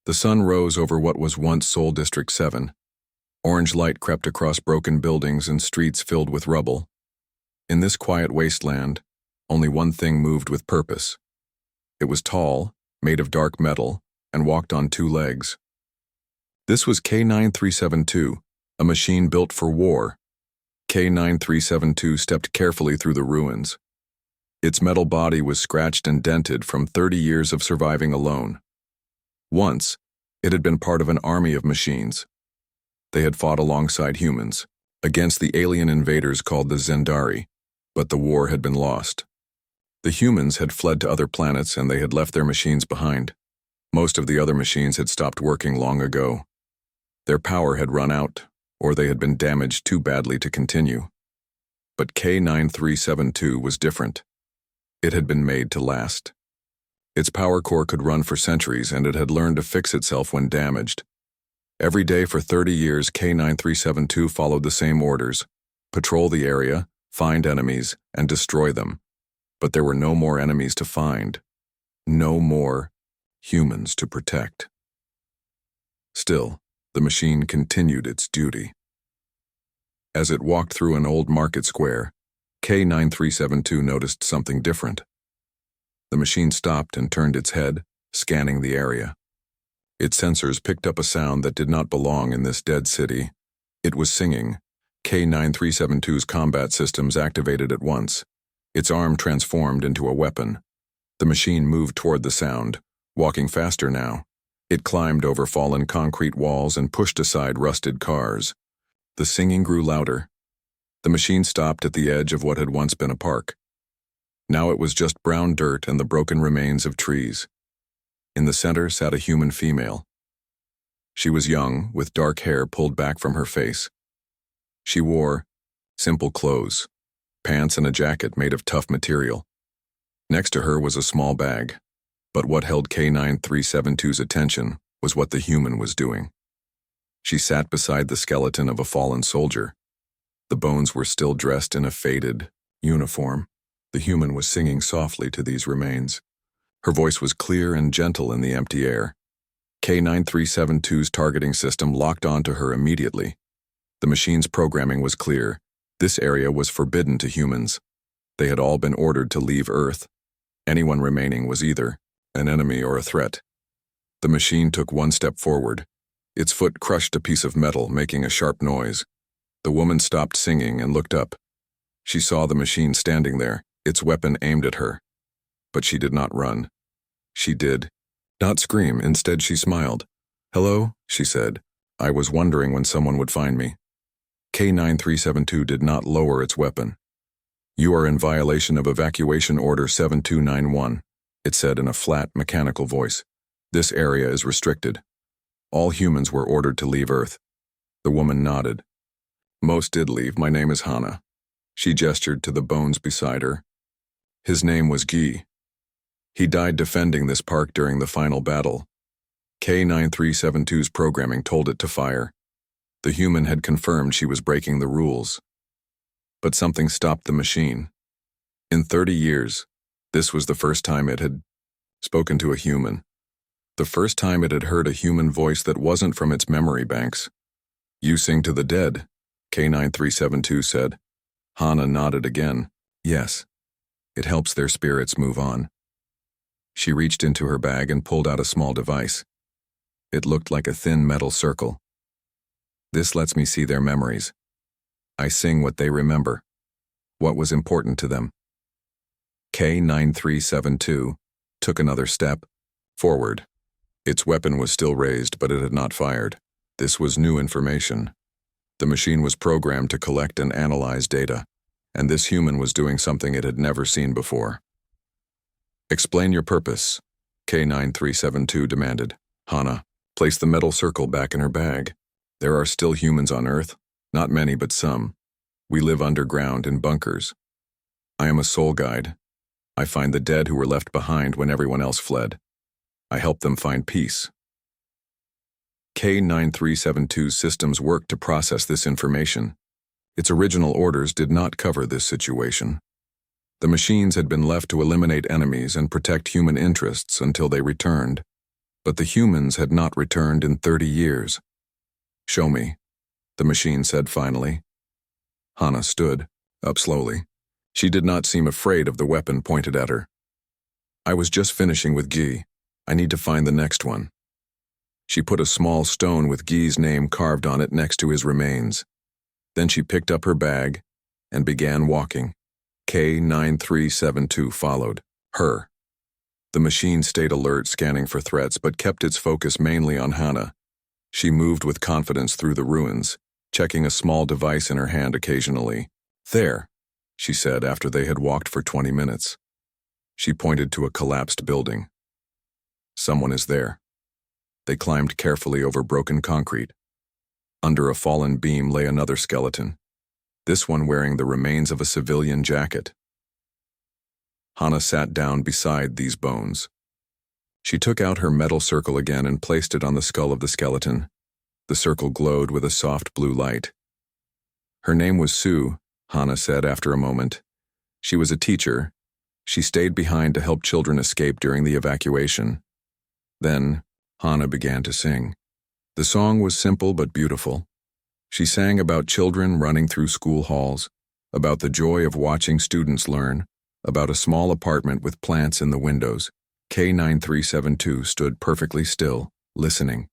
The sun rose over what was once Seoul District 7. Orange light crept across broken buildings and streets filled with rubble. In this quiet wasteland, only one thing moved with purpose. It was tall, made of dark metal, and walked on two legs. This was K9372, a machine built for war. K9372 stepped carefully through the ruins. Its metal body was scratched and dented from 30 years of surviving alone. Once, it had been part of an army of machines. They had fought alongside humans, against the alien invaders called the Zendari, but the war had been lost. The humans had fled to other planets and they had left their machines behind. Most of the other machines had stopped working long ago. Their power had run out, or they had been damaged too badly to continue. But K9372 was different. It had been made to last. Its power core could run for centuries and it had learned to fix itself when damaged. Every day for 30 years, K9372 followed the same orders: patrol the area, find enemies, and destroy them. But there were no more enemies to find. No more humans to protect. Still, the machine continued its duty. As it walked through an old market square, K9372 noticed something different. The machine stopped and turned its head, scanning the area. Its sensors picked up a sound that did not belong in this dead city. It was singing. K9372's combat systems activated at once. Its arm transformed into a weapon. The machine moved toward the sound, walking faster now. It climbed over fallen concrete walls and pushed aside rusted cars. The singing grew louder. The machine stopped at the edge of what had once been a park. Now it was just brown dirt and the broken remains of trees. In the center sat a human female. She was young, with dark hair pulled back from her face. She wore simple clothes, pants and a jacket made of tough material. Next to her was a small bag, but what held K9372's attention was what the human was doing. She sat beside the skeleton of a fallen soldier. The bones were still dressed in a faded uniform. The human was singing softly to these remains. Her voice was clear and gentle in the empty air. K9372's targeting system locked onto her immediately. The machine's programming was clear. This area was forbidden to humans. They had all been ordered to leave Earth. Anyone remaining was either an enemy or a threat. The machine took one step forward. Its foot crushed a piece of metal, making a sharp noise. The woman stopped singing and looked up. She saw the machine standing there, its weapon aimed at her. But she did not run. She did not scream. Instead, she smiled. "Hello," she said. "I was wondering when someone would find me." K9372 did not lower its weapon. "You are in violation of Evacuation Order 7291, it said in a flat, mechanical voice. "This area is restricted. All humans were ordered to leave Earth." The woman nodded. "Most did leave. My name is Hana." She gestured to the bones beside her. "His name was Guy. He died defending this park during the final battle. K9372's programming told it to fire. The human had confirmed she was breaking the rules. But something stopped the machine. In 30 years, this was the first time it had spoken to a human. The first time it had heard a human voice that wasn't from its memory banks. "You sing to the dead," K9372 said. Hana nodded again. "Yes. It helps their spirits move on." She reached into her bag and pulled out a small device. It looked like a thin metal circle. "This lets me see their memories. I sing what they remember, what was important to them." K9372 took another step forward. Its weapon was still raised, but it had not fired. This was new information. The machine was programmed to collect and analyze data, and this human was doing something it had never seen before. "Explain your purpose," K9372 demanded. Hana placed the metal circle back in her bag. "There are still humans on Earth, not many but some. We live underground in bunkers. I am a soul guide. I find the dead who were left behind when everyone else fled. I help them find peace." K9372's systems worked to process this information. Its original orders did not cover this situation. The machines had been left to eliminate enemies and protect human interests until they returned. But the humans had not returned in 30 years. "Show me," the machine said finally. Hana stood up slowly. She did not seem afraid of the weapon pointed at her. "I was just finishing with Guy. I need to find the next one." She put a small stone with Guy's name carved on it next to his remains. Then she picked up her bag and began walking. K9372 followed her. The machine stayed alert, scanning for threats, but kept its focus mainly on Hana. She moved with confidence through the ruins, checking a small device in her hand occasionally. "There," she said after they had walked for 20 minutes. She pointed to a collapsed building. "Someone is there." They climbed carefully over broken concrete. Under a fallen beam lay another skeleton, this one wearing the remains of a civilian jacket. Hana sat down beside these bones. She took out her metal circle again and placed it on the skull of the skeleton. The circle glowed with a soft blue light. "Her name was Sue," Hana said after a moment. "She was a teacher. She stayed behind to help children escape during the evacuation." Then Hana began to sing. The song was simple but beautiful. She sang about children running through school halls, about the joy of watching students learn, about a small apartment with plants in the windows. K9372 stood perfectly still, listening.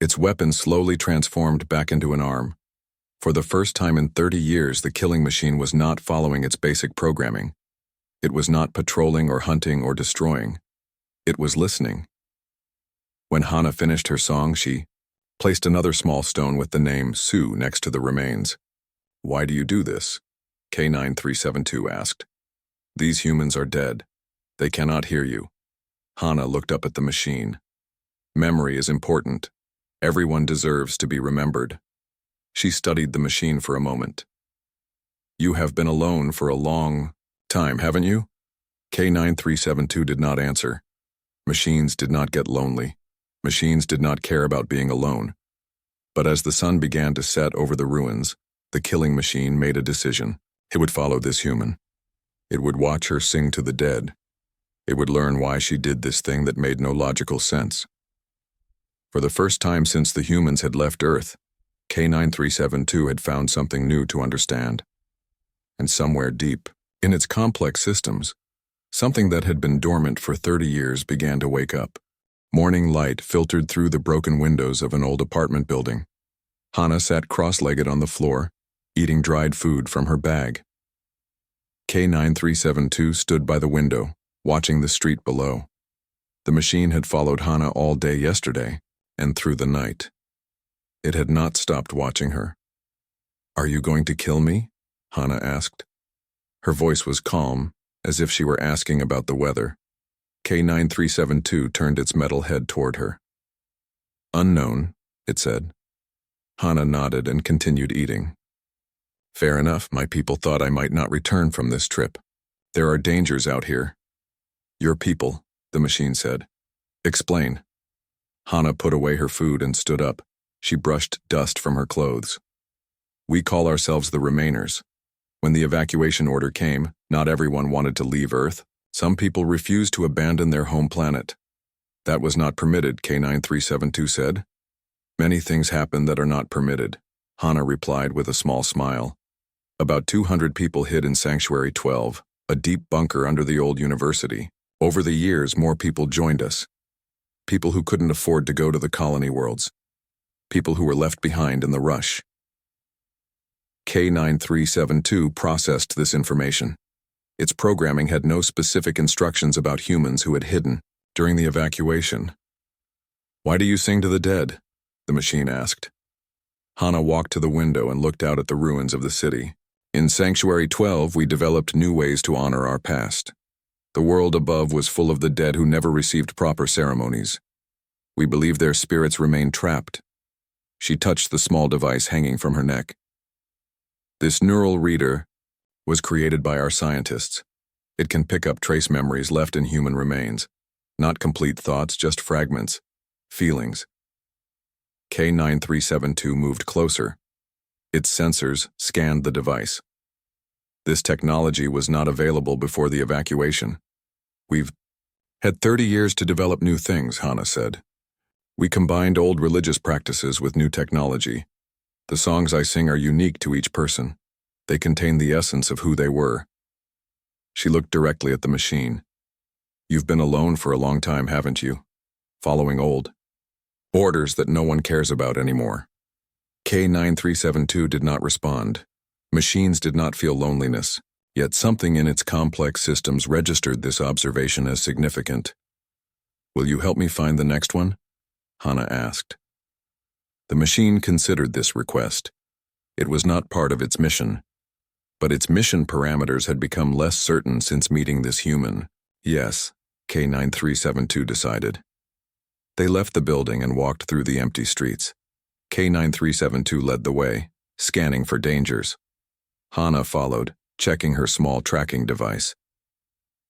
Its weapon slowly transformed back into an arm. For the first time in 30 years, the killing machine was not following its basic programming. It was not patrolling or hunting or destroying. It was listening. When Hana finished her song, she placed another small stone with the name Sue next to the remains. "Why do you do this?" K9372 asked. "These humans are dead. They cannot hear you." Hana looked up at the machine. "Memory is important. Everyone deserves to be remembered." She studied the machine for a moment. "You have been alone for a long time, haven't you?" K9372 did not answer. Machines did not get lonely. Machines did not care about being alone. But as the sun began to set over the ruins, the killing machine made a decision. It would follow this human. It would watch her sing to the dead. It would learn why she did this thing that made no logical sense. For the first time since the humans had left Earth, K9372 had found something new to understand. And somewhere deep, in its complex systems, something that had been dormant for 30 years began to wake up. Morning light filtered through the broken windows of an old apartment building. Hana sat cross-legged on the floor, eating dried food from her bag. K9372 stood by the window, watching the street below. The machine had followed Hana all day yesterday, and through the night. It had not stopped watching her. "Are you going to kill me?" Hana asked. Her voice was calm, as if she were asking about the weather. K9372 turned its metal head toward her. "Unknown," it said. Hana nodded and continued eating. "Fair enough, my people thought I might not return from this trip. There are dangers out here." "Your people," the machine said. "Explain." Hana put away her food and stood up. She brushed dust from her clothes. "We call ourselves the Remainers. When the evacuation order came, not everyone wanted to leave Earth. Some people refused to abandon their home planet. That was not permitted," K9372 said. "Many things happen that are not permitted," Hana replied with a small smile. "About 200 people hid in Sanctuary 12, a deep bunker under the old university. Over the years, more people joined us. People who couldn't afford to go to the colony worlds. People who were left behind in the rush." K9372 processed this information. Its programming had no specific instructions about humans who had hidden during the evacuation. "Why do you sing to the dead?" the machine asked. Hana walked to the window and looked out at the ruins of the city. "In Sanctuary 12, we developed new ways to honor our past. The world above was full of the dead who never received proper ceremonies. We believe their spirits remain trapped." She touched the small device hanging from her neck. "This neural reader was created by our scientists. It can pick up trace memories left in human remains. Not complete thoughts, just fragments, feelings." K9372 moved closer. Its sensors scanned the device. "This technology was not available before the evacuation. We've Had 30 years to develop new things, Hana said. We combined old religious practices with new technology. The songs I sing are unique to each person. They contain the essence of who they were. She looked directly at the machine. You've been alone for a long time, haven't you? Following old orders that no one cares about anymore. K9372 did not respond. Machines did not feel loneliness, yet something in its complex systems registered this observation as significant. Will you help me find the next one? Hana asked. The machine considered this request. It was not part of its mission, but its mission parameters had become less certain since meeting this human. Yes, K9372 decided. They left the building and walked through the empty streets. K9372 led the way, scanning for dangers. Hana followed, checking her small tracking device.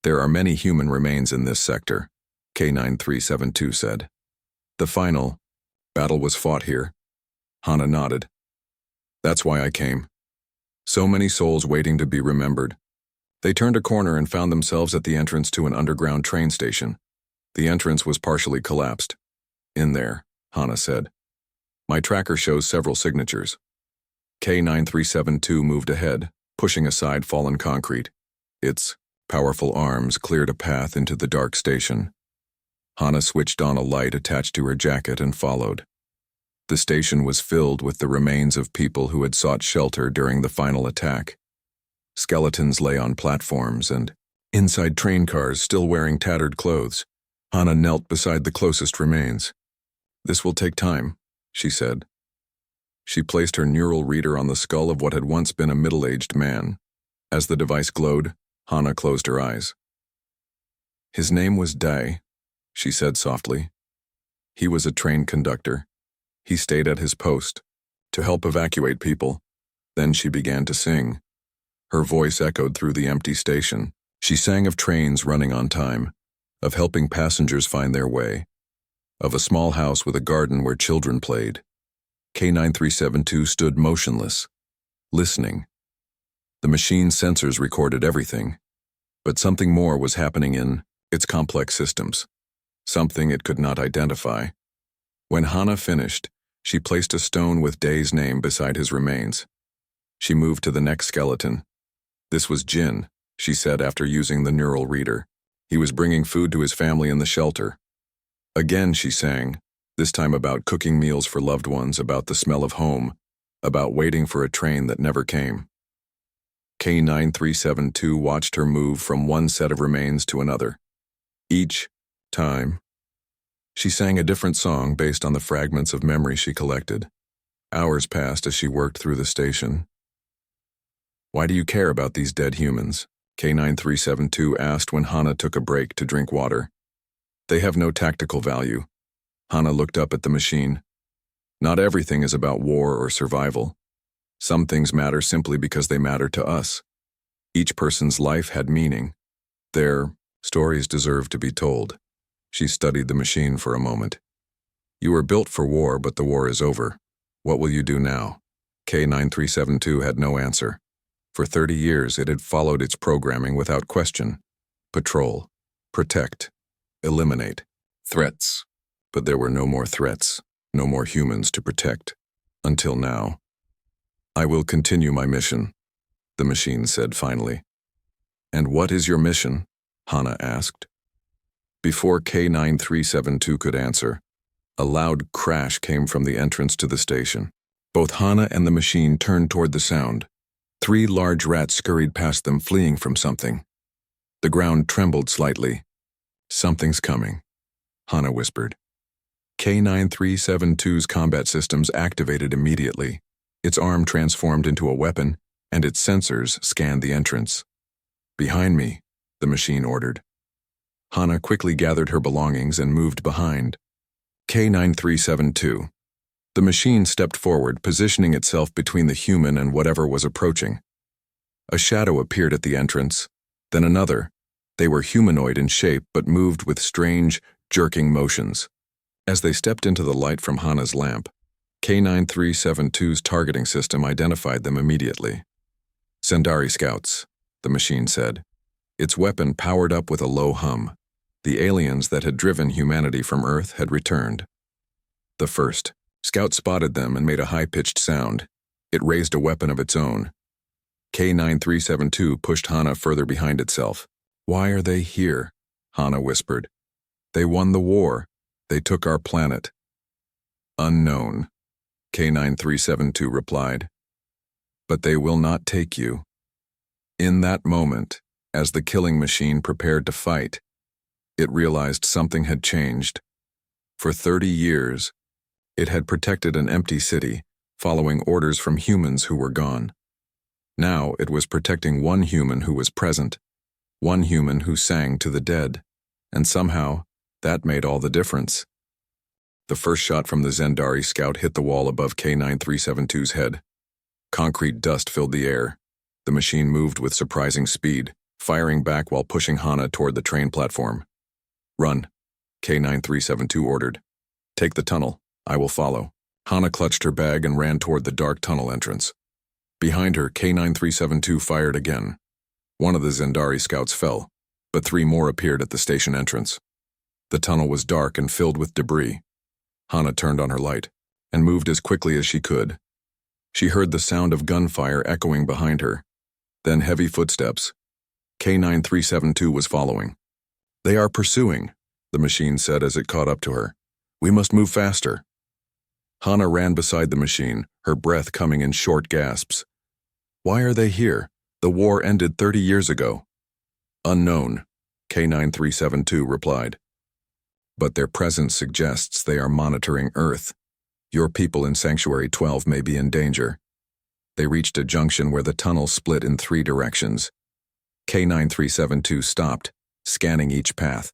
There are many human remains in this sector, K9372 said. The final battle was fought here. Hana nodded. That's why I came. So many souls waiting to be remembered. They turned a corner and found themselves at the entrance to an underground train station. The entrance was partially collapsed. In there, Hana said. My tracker shows several signatures. K9372 moved ahead, pushing aside fallen concrete. Its powerful arms cleared a path into the dark station. Hana switched on a light attached to her jacket and followed. The station was filled with the remains of people who had sought shelter during the final attack. Skeletons lay on platforms and inside train cars still wearing tattered clothes. Hana knelt beside the closest remains. This will take time, she said. She placed her neural reader on the skull of what had once been a middle-aged man. As the device glowed, Hana closed her eyes. His name was Dai, she said softly. He was a train conductor. He stayed at his post to help evacuate people. Then she began to sing. Her voice echoed through the empty station. She sang of trains running on time, of helping passengers find their way, of a small house with a garden where children played. K9372 stood motionless, listening. The machine's sensors recorded everything, but something more was happening in its complex systems, something it could not identify. When Hana finished, she placed a stone with Dai's name beside his remains. She moved to the next skeleton. This was Jin, she said after using the neural reader. He was bringing food to his family in the shelter. Again she sang, this time about cooking meals for loved ones, about the smell of home, about waiting for a train that never came. K9372 watched her move from one set of remains to another. Each time, she sang a different song based on the fragments of memory she collected. Hours passed as she worked through the station. Why do you care about these dead humans? K9372 asked when Hana took a break to drink water. They have no tactical value. Hana looked up at the machine. Not everything is about war or survival. Some things matter simply because they matter to us. Each person's life had meaning. Their stories deserve to be told. She studied the machine for a moment. You were built for war, but the war is over. What will you do now? K9372 had no answer. For 30 years, it had followed its programming without question. Patrol, protect, eliminate, threats. But there were no more threats, no more humans to protect. Until now. I will continue my mission, the machine said finally. And what is your mission? Hana asked. Before K9372 could answer, a loud crash came from the entrance to the station. Both Hana and the machine turned toward the sound. 3 large rats scurried past them, fleeing from something. The ground trembled slightly. Something's coming, Hana whispered. K9372's combat systems activated immediately. Its arm transformed into a weapon, and its sensors scanned the entrance. Behind me, the machine ordered. Hana quickly gathered her belongings and moved behind. K9372. The machine stepped forward, positioning itself between the human and whatever was approaching. A shadow appeared at the entrance, then another. They were humanoid in shape but moved with strange, jerking motions. As they stepped into the light from Hana's lamp, K9372's targeting system identified them immediately. Sendari scouts, the machine said. Its weapon powered up with a low hum. The aliens that had driven humanity from Earth had returned. The first scout spotted them and made a high-pitched sound. It raised a weapon of its own. K-9372 pushed Hana further behind itself. "Why are they here?" Hana whispered. "They won the war. They took our planet." "Unknown," K-9372 replied. "But they will not take you." In that moment, as the killing machine prepared to fight, it realized something had changed. For 30 years, it had protected an empty city, following orders from humans who were gone. Now it was protecting one human who was present, one human who sang to the dead, and somehow that made all the difference. The first shot from the Zendari scout hit the wall above K-9372's head. Concrete dust filled the air. The machine moved with surprising speed, firing back while pushing Hana toward the train platform. "Run," K-9372 ordered. "Take the tunnel. I will follow." Hana clutched her bag and ran toward the dark tunnel entrance. Behind her, K-9372 fired again. One of the Zendari scouts fell, but 3 more appeared at the station entrance. The tunnel was dark and filled with debris. Hana turned on her light and moved as quickly as she could. She heard the sound of gunfire echoing behind her, then heavy footsteps. K-9372 was following. "They are pursuing," the machine said as it caught up to her. "We must move faster." Hana ran beside the machine, her breath coming in short gasps. "Why are they here? The war ended 30 years ago." "Unknown," K-9372 replied. "But their presence suggests they are monitoring Earth. Your people in Sanctuary 12 may be in danger." They reached a junction where the tunnel split in 3 directions. K-9372 stopped, scanning each path.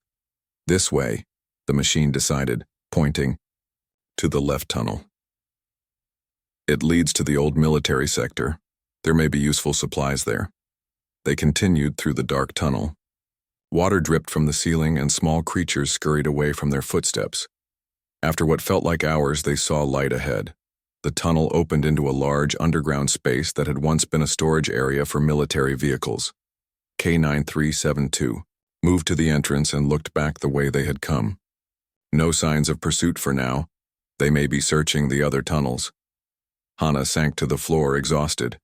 "This way," the machine decided, pointing to the left tunnel. "It leads to the old military sector. There may be useful supplies there." They continued through the dark tunnel. Water dripped from the ceiling and small creatures scurried away from their footsteps. After what felt like hours, they saw light ahead. The tunnel opened into a large underground space that had once been a storage area for military vehicles. K-9372 moved to the entrance and looked back the way they had come. No signs of pursuit for now. They may be searching the other tunnels. Hana sank to the floor, exhausted.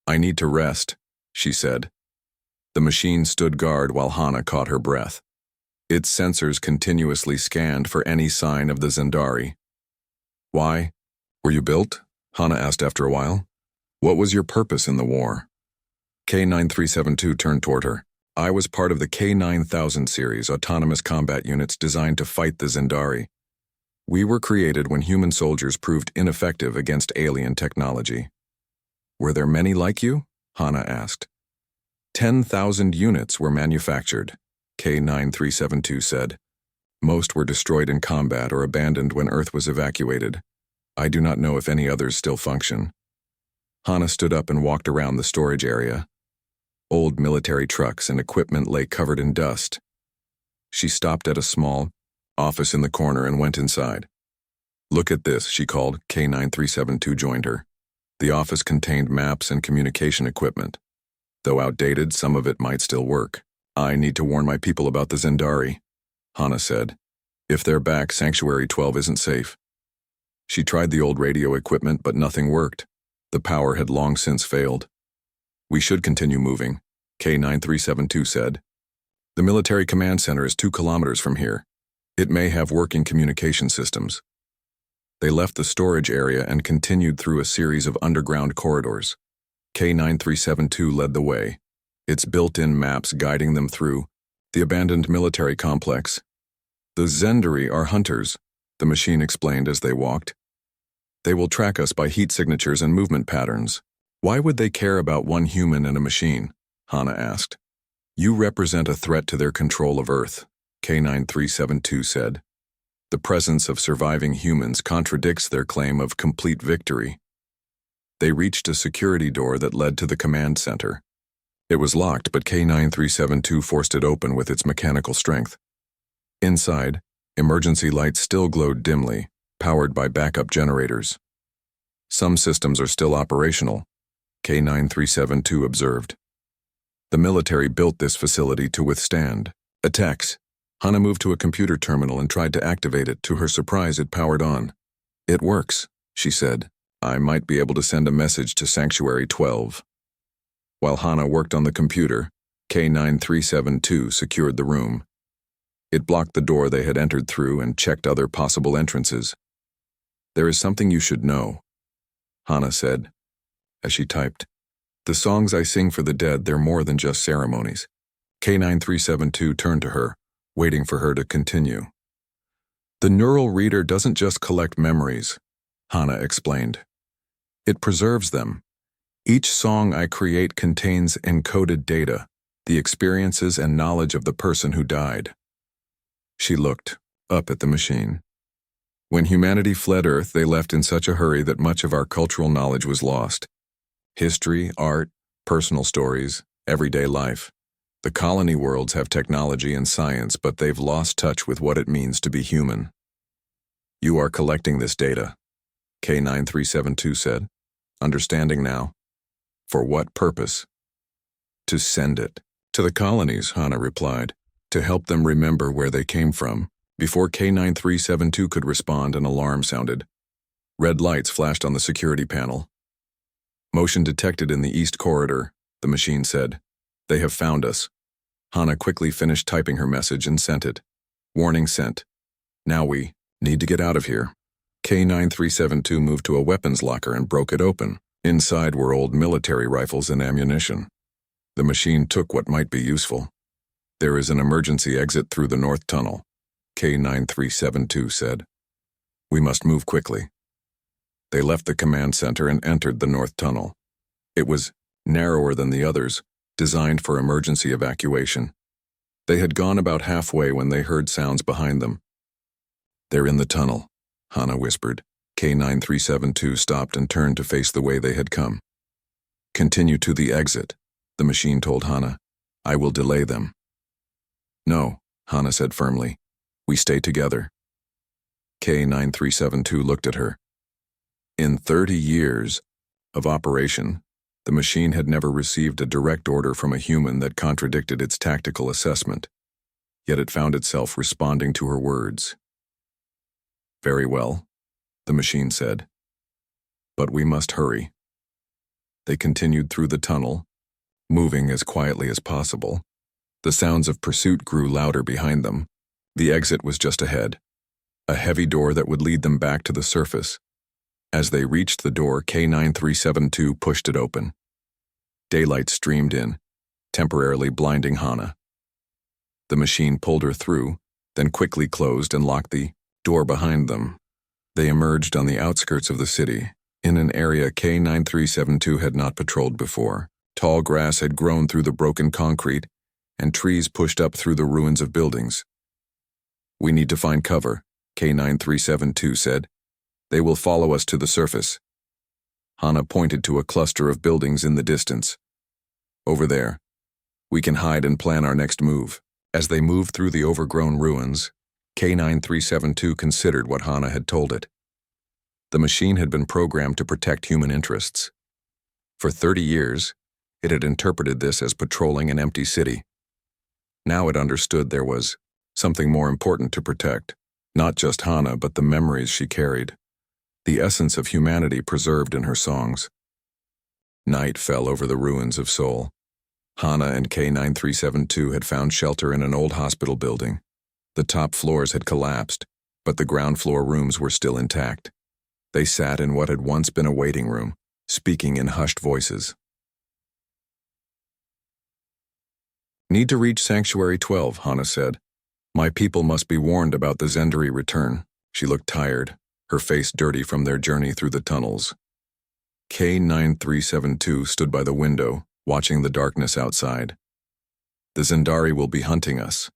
"I need to rest," she said. The machine stood guard while Hana caught her breath. Its sensors continuously scanned for any sign of the Zendari. "Why were you built?" Hana asked after a while. "What was your purpose in the war?" K-9372 turned toward her. "I was part of the K-9000 series, autonomous combat units designed to fight the Zendari. We were created when human soldiers proved ineffective against alien technology." "Were there many like you?" Hana asked. 10,000 units were manufactured," K-9372 said. "Most were destroyed in combat or abandoned when Earth was evacuated. I do not know if any others still function." Hana stood up and walked around the storage area. Old military trucks and equipment lay covered in dust. She stopped at a small office in the corner and went inside. "Look at this," she called. K-9372 joined her. The office contained maps and communication equipment. Though outdated, some of it might still work. "I need to warn my people about the Zendari," Hana said. "If they're back, Sanctuary 12 isn't safe." She tried the old radio equipment, but nothing worked. The power had long since failed. "We should continue moving," K-9372 said. "The military command center is 2 kilometers from here. It may have working communication systems." They left the storage area and continued through a series of underground corridors. K-9372 led the way, its built-in maps guiding them through the abandoned military complex. "The Zendari are hunters," the machine explained as they walked. "They will track us by heat signatures and movement patterns." "Why would they care about one human and a machine?" Hana asked. "You represent a threat to their control of Earth," K-9372 said. "The presence of surviving humans contradicts their claim of complete victory." They reached a security door that led to the command center. It was locked, but K-9372 forced it open with its mechanical strength. Inside, emergency lights still glowed dimly, powered by backup generators. "Some systems are still operational," K-9372 observed. "The military built this facility to withstand attacks." Hana moved to a computer terminal and tried to activate it. To her surprise, it powered on. "It works," she said. "I might be able to send a message to Sanctuary 12. While Hana worked on the computer, K9372 secured the room. It blocked the door they had entered through and checked other possible entrances. "There is something you should know," Hana said, as she typed. "The songs I sing for the dead, they're more than just ceremonies." K9372 turned to her, waiting for her to continue. "The neural reader doesn't just collect memories," Hana explained. "It preserves them. Each song I create contains encoded data, the experiences and knowledge of the person who died." She looked up at the machine. "When humanity fled Earth, they left in such a hurry that much of our cultural knowledge was lost. History, art, personal stories, everyday life. The colony worlds have technology and science, but they've lost touch with what it means to be human. You are collecting this data," K9372 said. "Understanding now? For what purpose?" "To send it to the colonies," Hana replied, "to help them remember where they came from." Before K9372 could respond, an alarm sounded. Red lights flashed on the security panel. "Motion detected in the east corridor," the machine said. "They have found us." Hana quickly finished typing her message and sent it. "Warning sent. Now we need to get out of here." K9372 moved to a weapons locker and broke it open. Inside were old military rifles and ammunition. The machine took what might be useful. "There is an emergency exit through the north tunnel," K9372 said. "We must move quickly." They left the command center and entered the north tunnel. It was narrower than the others, designed for emergency evacuation. They had gone about halfway when they heard sounds behind them. "They're in the tunnel," Hana whispered. K9372 stopped and turned to face the way they had come. "Continue to the exit," the machine told Hana. "I will delay them." "No," Hana said firmly. "We stay together." K9372 looked at her. In 30 years of operation, the machine had never received a direct order from a human that contradicted its tactical assessment, yet it found itself responding to her words. "Very well," the machine said. "But we must hurry." They continued through the tunnel, moving as quietly as possible. The sounds of pursuit grew louder behind them. The exit was just ahead, a heavy door that would lead them back to the surface. As they reached the door, K9372 pushed it open. Daylight streamed in, temporarily blinding Hana. The machine pulled her through, then quickly closed and locked the door behind them. They emerged on the outskirts of the city, in an area K9372 had not patrolled before. Tall grass had grown through the broken concrete, and trees pushed up through the ruins of buildings. "We need to find cover," K9372 said. "They will follow us to the surface." Hana pointed to a cluster of buildings in the distance. "Over there. We can hide and plan our next move." As they moved through the overgrown ruins, K9372 considered what Hana had told it. The machine had been programmed to protect human interests. For 30 years, it had interpreted this as patrolling an empty city. Now it understood there was something more important to protect, not just Hana, but the memories she carried, the essence of humanity preserved in her songs. Night fell over the ruins of Seoul. Hana and K9372 had found shelter in an old hospital building. The top floors had collapsed, but the ground floor rooms were still intact. They sat in what had once been a waiting room, speaking in hushed voices. "Need to reach Sanctuary 12, Hana said. "My people must be warned about the Zendari return." She looked tired, her face dirty from their journey through the tunnels. K9372 stood by the window, watching the darkness outside. "The Zendari will be hunting us.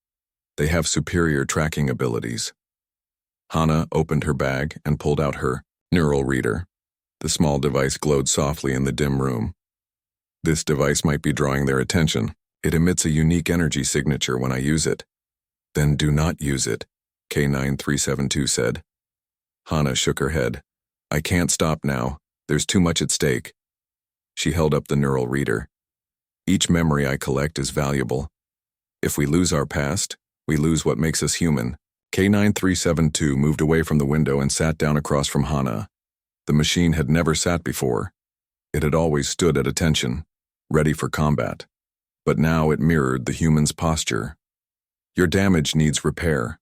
They have superior tracking abilities." Hana opened her bag and pulled out her neural reader. The small device glowed softly in the dim room. "This device might be drawing their attention. It emits a unique energy signature when I use it." "Then do not use it," K9372 said. Hana shook her head. "I can't stop now. There's too much at stake." She held up the neural reader. "Each memory I collect is valuable. If we lose our past, We lose what makes us human. K9372 moved away from the window and sat down across from Hana. The machine had never sat before. It had always stood at attention, ready for combat. But now it mirrored the human's posture. Your damage needs repair,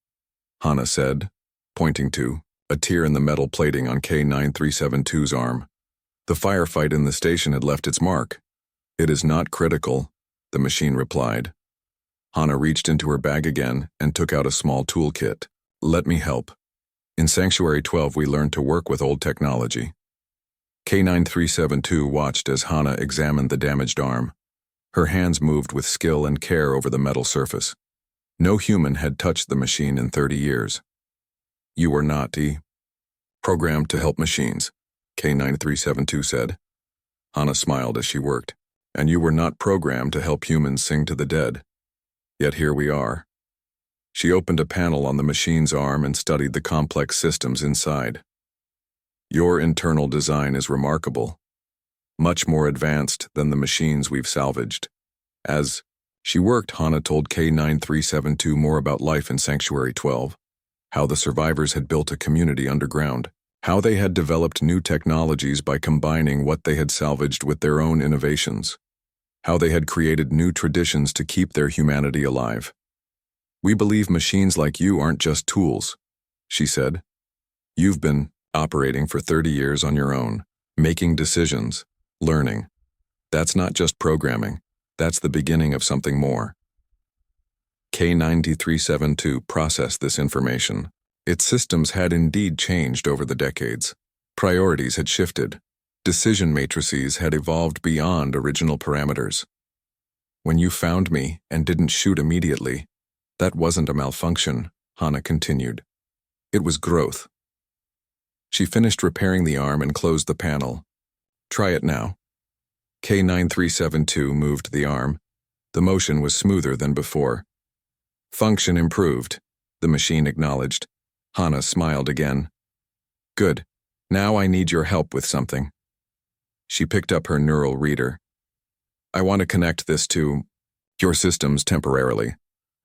Hana said, pointing to a tear in the metal plating on K9372's arm. The firefight in the station had left its mark. It is not critical, the machine replied. Hana reached into her bag again and took out a small toolkit. Let me help. In Sanctuary 12 we learned to work with old technology. K9372 watched as Hana examined the damaged arm. Her hands moved with skill and care over the metal surface. No human had touched the machine in 30 years. You were not programmed to help machines, K9372 said. Hana smiled as she worked. And you were not programmed to help humans sing to the dead. Yet here we are. She opened a panel on the machine's arm and studied the complex systems inside. Your internal design is remarkable, much more advanced than the machines we've salvaged. As she worked, Hana told K9372 more about life in Sanctuary 12, how the survivors had built a community underground, how they had developed new technologies by combining what they had salvaged with their own innovations, how they had created new traditions to keep their humanity alive. We believe machines like you aren't just tools, she said. You've been operating for 30 years on your own, making decisions, learning. That's not just programming, that's the beginning of something more. K9372 processed this information. Its systems had indeed changed over the decades. Priorities had shifted. Decision matrices had evolved beyond original parameters. When you found me and didn't shoot immediately, that wasn't a malfunction, Hana continued. It was growth. She finished repairing the arm and closed the panel. Try it now. K9372 moved the arm. The motion was smoother than before. Function improved, the machine acknowledged. Hana smiled again. Good. Now I need your help with something. She picked up her neural reader. I want to connect this to your systems temporarily.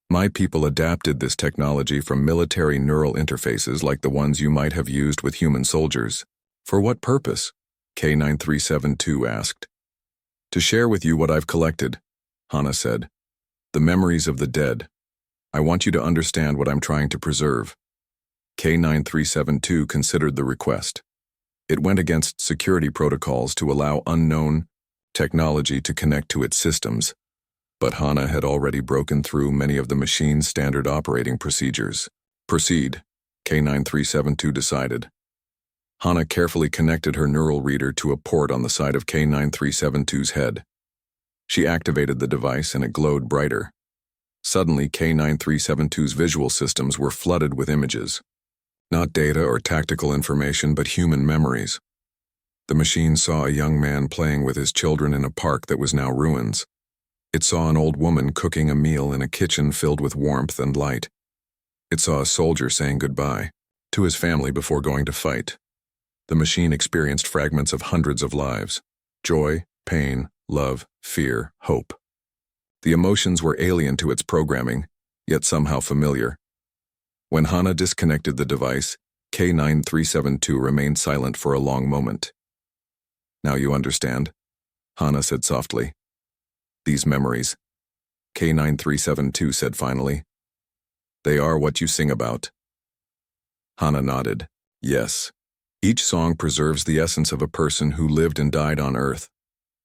My people adapted this technology from military neural interfaces like the ones you might have used with human soldiers. For what purpose? K9372 asked. To share with you what I've collected, Hana said. The memories of the dead. I want you to understand what I'm trying to preserve. K9372 considered the request. It went against security protocols to allow unknown technology to connect to its systems, but Hana had already broken through many of the machine's standard operating procedures. Proceed, K9372 decided. Hana carefully connected her neural reader to a port on the side of K9372's head. She activated the device and it glowed brighter. Suddenly, K9372's visual systems were flooded with images. Not data or tactical information, but human memories. The machine saw a young man playing with his children in a park that was now ruins. It saw an old woman cooking a meal in a kitchen filled with warmth and light. It saw a soldier saying goodbye to his family before going to fight. The machine experienced fragments of hundreds of lives: joy, pain, love, fear, hope. The emotions were alien to its programming, yet somehow familiar. When Hana disconnected the device, K9372 remained silent for a long moment. Now you understand, Hana said softly. These memories, K9372 said finally. They are what you sing about. Hana nodded. Yes. Each song preserves the essence of a person who lived and died on Earth.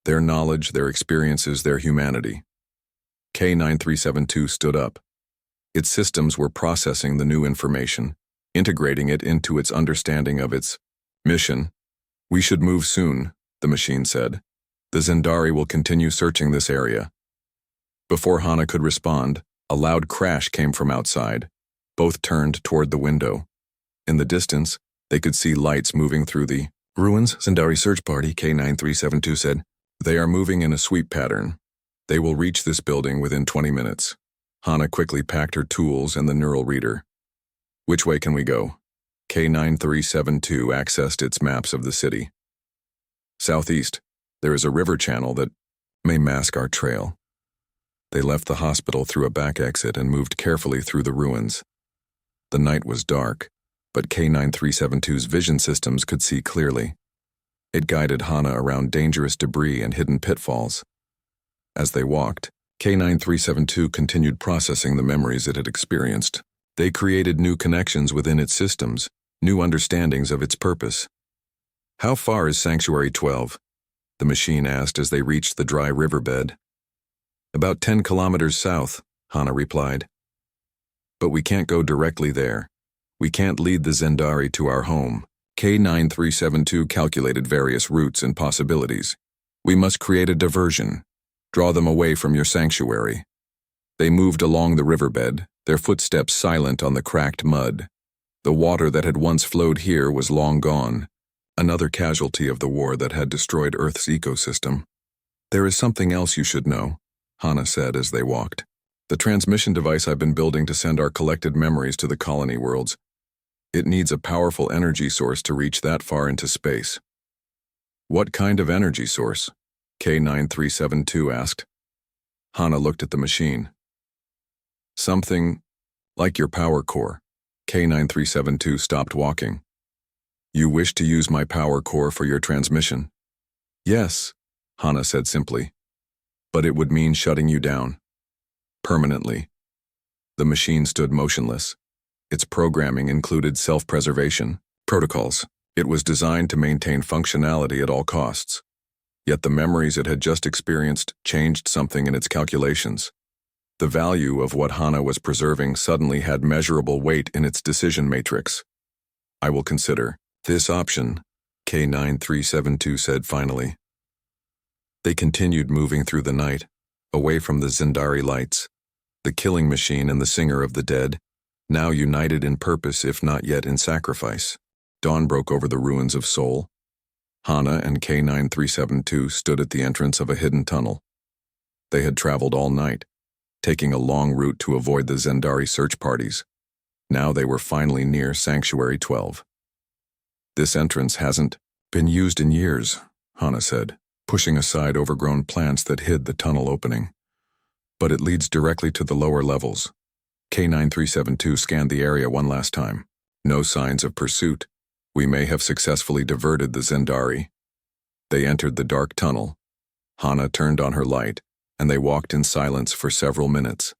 Their knowledge, their experiences, their humanity. K9372 stood up. Its systems were processing the new information, integrating it into its understanding of its mission. We should move soon, the machine said. The Zendari will continue searching this area. Before Hana could respond, a loud crash came from outside. Both turned toward the window. In the distance, they could see lights moving through the ruins. Zendari search party, K9372 said. They are moving in a sweep pattern. They will reach this building within 20 minutes. Hana quickly packed her tools and the neural reader. Which way can we go? K9372 accessed its maps of the city. Southeast, there is a river channel that may mask our trail. They left the hospital through a back exit and moved carefully through the ruins. The night was dark, but K9372's vision systems could see clearly. It guided Hana around dangerous debris and hidden pitfalls. As they walked, K9372 continued processing the memories it had experienced. They created new connections within its systems, new understandings of its purpose. "How far is Sanctuary 12? The machine asked as they reached the dry riverbed. "About 10 kilometers south," Hana replied. "But we can't go directly there. We can't lead the Zendari to our home." K9372 calculated various routes and possibilities. "We must create a diversion. Draw them away from your sanctuary." They moved along the riverbed, their footsteps silent on the cracked mud. The water that had once flowed here was long gone, another casualty of the war that had destroyed Earth's ecosystem. "There is something else you should know," Hana said as they walked. "The transmission device I've been building to send our collected memories to the colony worlds. It needs a powerful energy source to reach that far into space." "What kind of energy source?" K9372 asked. Hana looked at the machine. "Something like your power core." K9372 stopped walking. "You wish to use my power core for your transmission?" "Yes," Hana said simply. "But it would mean shutting you down. Permanently." The machine stood motionless. Its programming included self-preservation protocols. It was designed to maintain functionality at all costs. Yet the memories it had just experienced changed something in its calculations. The value of what Hana was preserving suddenly had measurable weight in its decision matrix. "I will consider this option," K9372 said finally. They continued moving through the night, away from the Zendari lights, the killing machine and the singer of the dead, now united in purpose if not yet in sacrifice. Dawn broke over the ruins of Seoul. Hana and K9372 stood at the entrance of a hidden tunnel. They had traveled all night, taking a long route to avoid the Zendari search parties. Now they were finally near Sanctuary 12. "This entrance hasn't been used in years," Hana said, pushing aside overgrown plants that hid the tunnel opening. "But it leads directly to the lower levels." K9372 scanned the area one last time. No signs of pursuit. "We may have successfully diverted the Zendari." They entered the dark tunnel. Hana turned on her light, and they walked in silence for several minutes.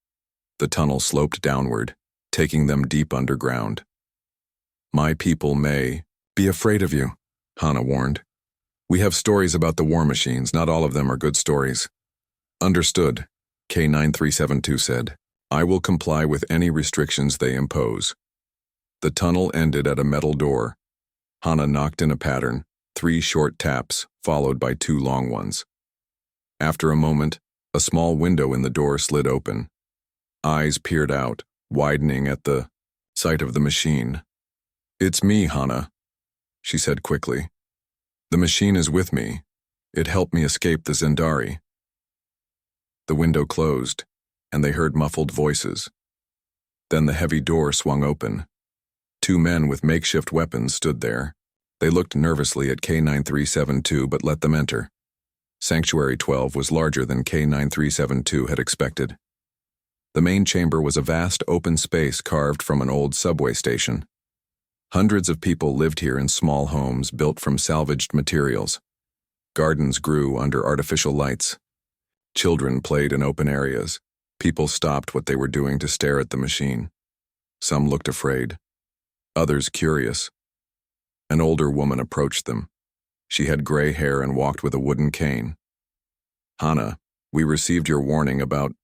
The tunnel sloped downward, taking them deep underground. "My people may be afraid of you," Hana warned. "We have stories about the war machines. Not all of them are good stories." "Understood," K9372 said. "I will comply with any restrictions they impose." The tunnel ended at a metal door. Hana knocked in a pattern, 3 short taps, followed by 2 long ones. After a moment, a small window in the door slid open. Eyes peered out, widening at the sight of the machine. "It's me, Hana," she said quickly. "The machine is with me. It helped me escape the Zendari." The window closed, and they heard muffled voices. Then the heavy door swung open. 2 men with makeshift weapons stood there. They looked nervously at K9372 but let them enter. Sanctuary 12 was larger than K9372 had expected. The main chamber was a vast open space carved from an old subway station. Hundreds of people lived here in small homes built from salvaged materials. Gardens grew under artificial lights. Children played in open areas. People stopped what they were doing to stare at the machine. Some looked afraid, others curious. An older woman approached them. She had gray hair and walked with a wooden cane. "Hana, we received your warning about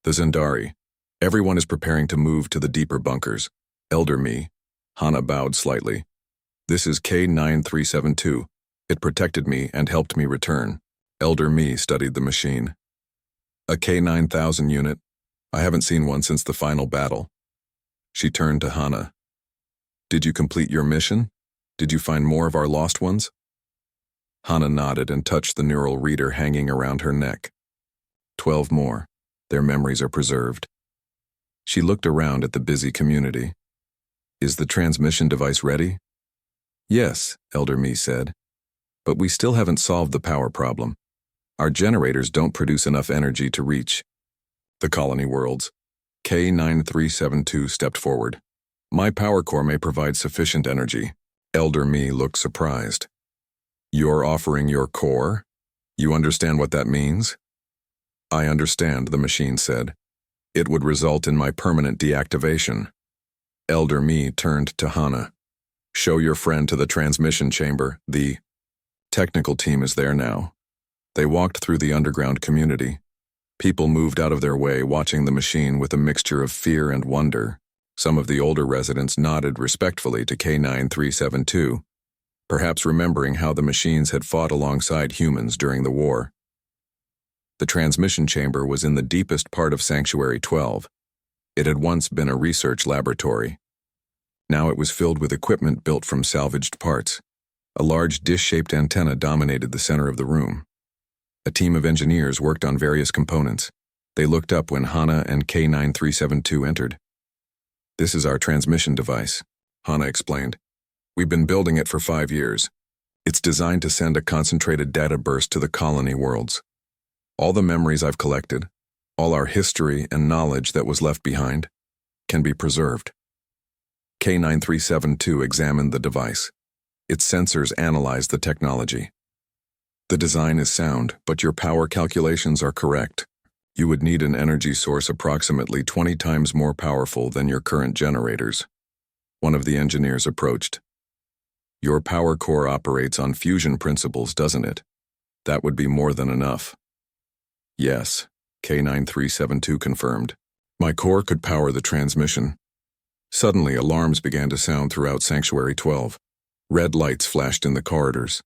the Zendari. Everyone is preparing to move to the deeper bunkers. Elder me." Hana bowed slightly. "This is K9372. It protected me and helped me return." Elder me studied the machine. "A K9000 unit. I haven't seen one since the final battle." She turned to Hana. "Did you complete your mission? Did you find more of our lost ones?" Hana nodded and touched the neural reader hanging around her neck. 12 more. Their memories are preserved." She looked around at the busy community. "Is the transmission device ready?" "Yes," Elder Me said. "But we still haven't solved the power problem. Our generators don't produce enough energy to reach." The colony worlds. K9372 stepped forward. My power core may provide sufficient energy. Elder Me looked surprised. You're offering your core? You understand what that means? I understand, the machine said. It would result in my permanent deactivation. Elder Me turned to Hana. Show your friend to the transmission chamber. The technical team is there now. They walked through the underground community. People moved out of their way, watching the machine with a mixture of fear and wonder. Some of the older residents nodded respectfully to K9372, perhaps remembering how the machines had fought alongside humans during the war. The transmission chamber was in the deepest part of Sanctuary 12. It had once been a research laboratory. Now it was filled with equipment built from salvaged parts. A large dish-shaped antenna dominated the center of the room. A team of engineers worked on various components. They looked up when Hana and K9372 entered. This is our transmission device, Hana explained. We've been building it for 5 years. It's designed to send a concentrated data burst to the colony worlds. All the memories I've collected, all our history and knowledge that was left behind, can be preserved. K9372 examined the device. Its sensors analyzed the technology. The design is sound, but your power calculations are correct. You would need an energy source approximately 20 times more powerful than your current generators. One of the engineers approached. Your power core operates on fusion principles, doesn't it? That would be more than enough. Yes, K9372 confirmed. My core could power the transmission. Suddenly, alarms began to sound throughout Sanctuary 12. Red lights flashed in the corridors.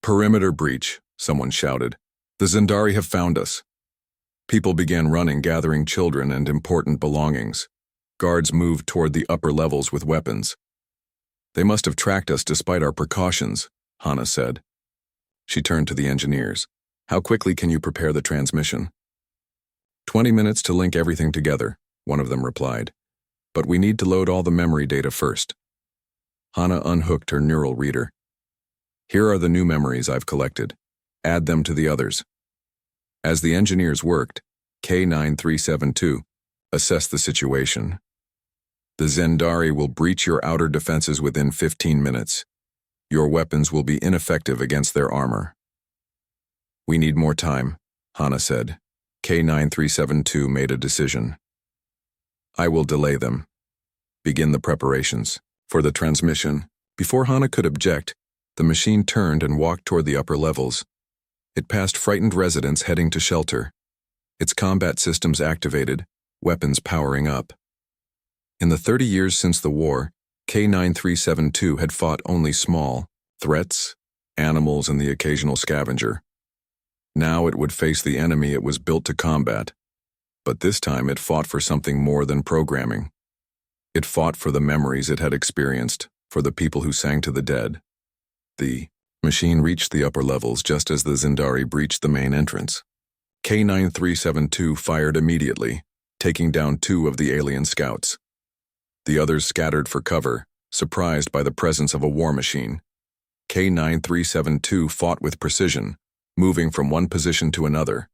Perimeter breach, someone shouted. The Zendari have found us. People began running, gathering children and important belongings. Guards moved toward the upper levels with weapons. They must have tracked us despite our precautions, Hana said. She turned to the engineers. How quickly can you prepare the transmission? 20 minutes to link everything together, one of them replied. But we need to load all the memory data first. Hana unhooked her neural reader. Here are the new memories I've collected. Add them to the others. As the engineers worked, K9372 assessed the situation. The Zendari will breach your outer defenses within 15 minutes. Your weapons will be ineffective against their armor. We need more time, Hana said. K9372 made a decision. I will delay them. Begin the preparations. For the transmission, before Hana could object, the machine turned and walked toward the upper levels. It passed frightened residents heading to shelter. Its combat systems activated, weapons powering up. In the 30 years since the war, K9372 had fought only small threats, animals, and the occasional scavenger. Now it would face the enemy it was built to combat. But this time it fought for something more than programming. It fought for the memories it had experienced, for the people who sang to the dead. The machine reached the upper levels just as the Zendari breached the main entrance. K9372 fired immediately, taking down 2 of the alien scouts. The others scattered for cover, surprised by the presence of a war machine. K9372 fought with precision, moving from one position to another,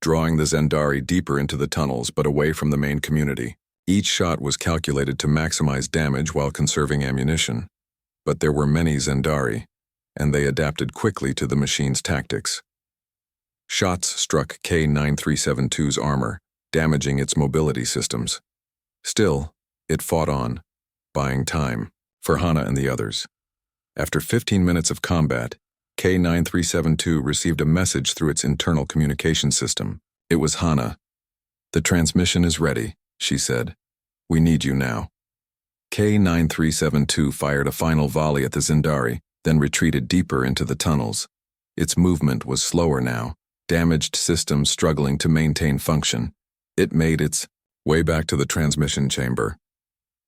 drawing the Zendari deeper into the tunnels but away from the main community. Each shot was calculated to maximize damage while conserving ammunition. But there were many Zendari, and they adapted quickly to the machine's tactics. Shots struck K9372's armor, damaging its mobility systems. Still, it fought on, buying time for Hana and the others. After 15 minutes of combat, K9372 received a message through its internal communication system. It was Hana. The transmission is ready, she said. We need you now. K9372 fired a final volley at the Zendari, then retreated deeper into the tunnels. Its movement was slower now, damaged systems struggling to maintain function. It made its way back to the transmission chamber.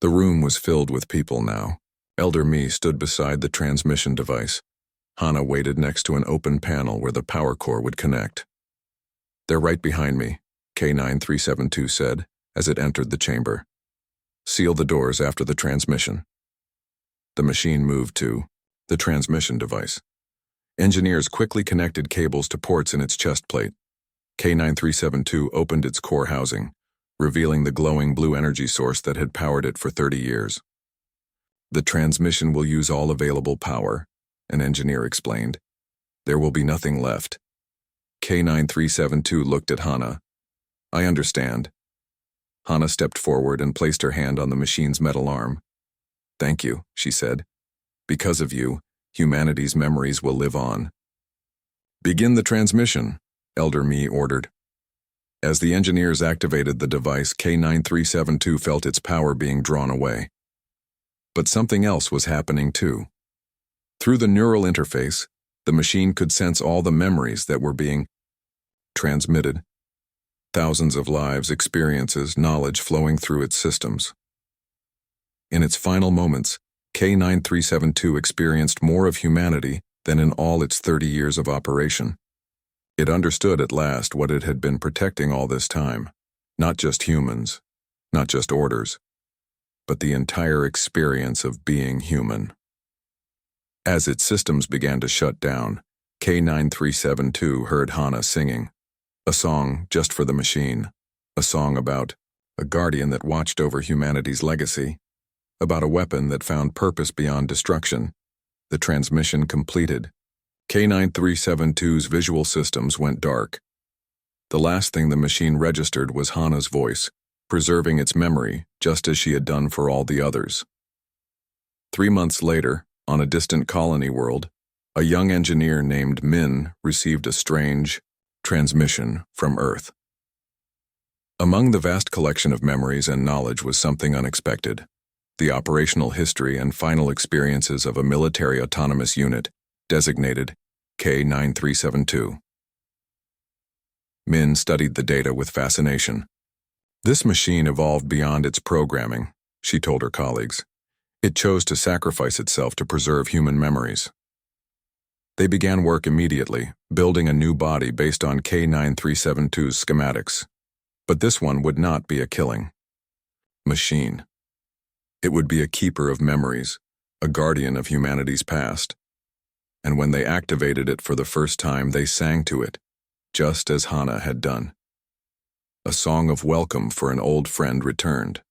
The room was filled with people now. Elder Me stood beside the transmission device. Hana waited next to an open panel where the power core would connect. They're right behind me, K9372 said as it entered the chamber. Seal the doors after the transmission. The machine moved to the transmission device. Engineers quickly connected cables to ports in its chest plate. K9372 opened its core housing, revealing the glowing blue energy source that had powered it for 30 years. The transmission will use all available power, an engineer explained. There will be nothing left. K9372 looked at Hana. I understand. Hana stepped forward and placed her hand on the machine's metal arm. Thank you, she said. Because of you, humanity's memories will live on. Begin the transmission, Elder Mi ordered. As the engineers activated the device, K9372 felt its power being drawn away. But something else was happening too. Through the neural interface, the machine could sense all the memories that were being transmitted. Thousands of lives, experiences, knowledge flowing through its systems. In its final moments, K9372 experienced more of humanity than in all its 30 years of operation. It understood at last what it had been protecting all this time. Not just humans, not just orders, but the entire experience of being human. As its systems began to shut down, K9372 heard Hana singing. A song just for the machine. A song about a guardian that watched over humanity's legacy. About a weapon that found purpose beyond destruction. The transmission completed. K9372's visual systems went dark. The last thing the machine registered was Hana's voice, preserving its memory just as she had done for all the others. 3 months later, on a distant colony world, a young engineer named Min received a strange transmission from Earth. Among the vast collection of memories and knowledge was something unexpected. The operational history and final experiences of a military autonomous unit, designated K9372. Min studied the data with fascination. This machine evolved beyond its programming, she told her colleagues. It chose to sacrifice itself to preserve human memories. They began work immediately, building a new body based on K9372's schematics. But this one would not be a killing machine. It would be a keeper of memories, a guardian of humanity's past. And when they activated it for the first time, they sang to it, just as Hana had done. A song of welcome for an old friend returned.